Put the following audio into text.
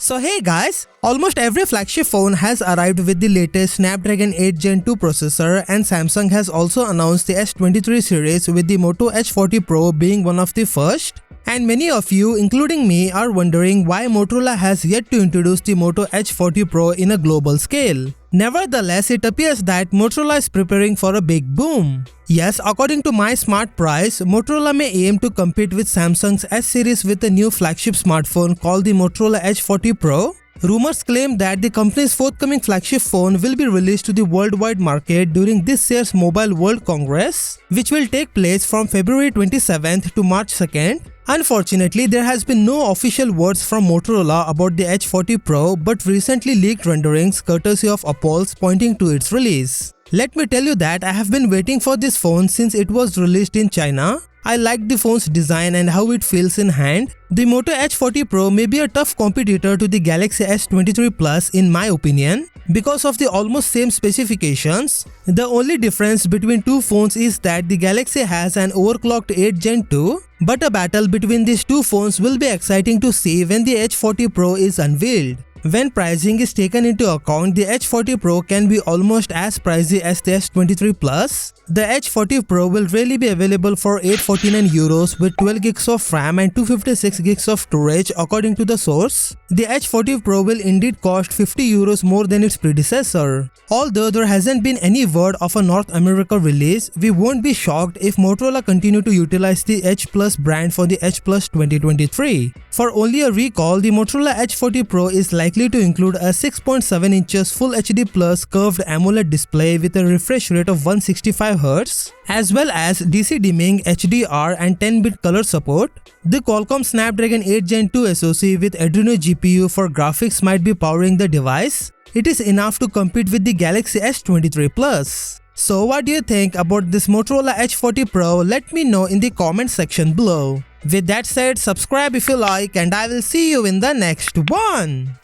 So hey guys, almost every flagship phone has arrived with the latest Snapdragon 8 Gen 2 processor, and Samsung has also announced the S23 series with the Moto Edge 40 Pro being one of the first. And many of you, including me, are wondering why Motorola has yet to introduce the Moto Edge 40 Pro in a global scale. Nevertheless, it appears that Motorola is preparing for a big boom. Yes, according to My Smart Price, Motorola may aim to compete with Samsung's S series with a new flagship smartphone called the Motorola Edge 40 Pro. Rumors claim that the company's forthcoming flagship phone will be released to the worldwide market during this year's Mobile World Congress, which will take place from February 27th to March 2nd. Unfortunately, there has been no official words from Motorola about the Edge 40 Pro, but recently leaked renderings courtesy of Apple's pointing to its release. Let me tell you that I have been waiting for this phone since it was released in China. I like the phone's design and how it feels in hand. The Moto Edge 40 Pro may be a tough competitor to the Galaxy S23 Plus in my opinion, because of the almost same specifications. The only difference between two phones is that the Galaxy has an overclocked 8 Gen 2, but a battle between these two phones will be exciting to see when the Edge 40 Pro is unveiled. When pricing is taken into account, the Edge 40 Pro can be almost as pricey as the S23 Plus. The Edge 40 Pro will really be available for €849 with 12 gigs of RAM and 256 gigs of storage according to the source. The Edge 40 Pro will indeed cost €50 more than its predecessor. Although there hasn't been any word of a North America release, we won't be shocked if Motorola continue to utilize the Edge Plus brand for the Edge Plus 2023. For only a recall, the Motorola Edge 40 Pro is likely to include a 6.7 inches Full HD Plus curved AMOLED display with a refresh rate of 165Hz, as well as DC dimming, HDR and 10-bit color support. The Qualcomm Snapdragon 8 Gen 2 SoC with Adreno GPU for graphics might be powering the device. It is enough to compete with the Galaxy S23 Plus. So what do you think about this Motorola Edge 40 Pro? Let me know in the comment section below. With that said, subscribe if you like, and I will see you in the next one.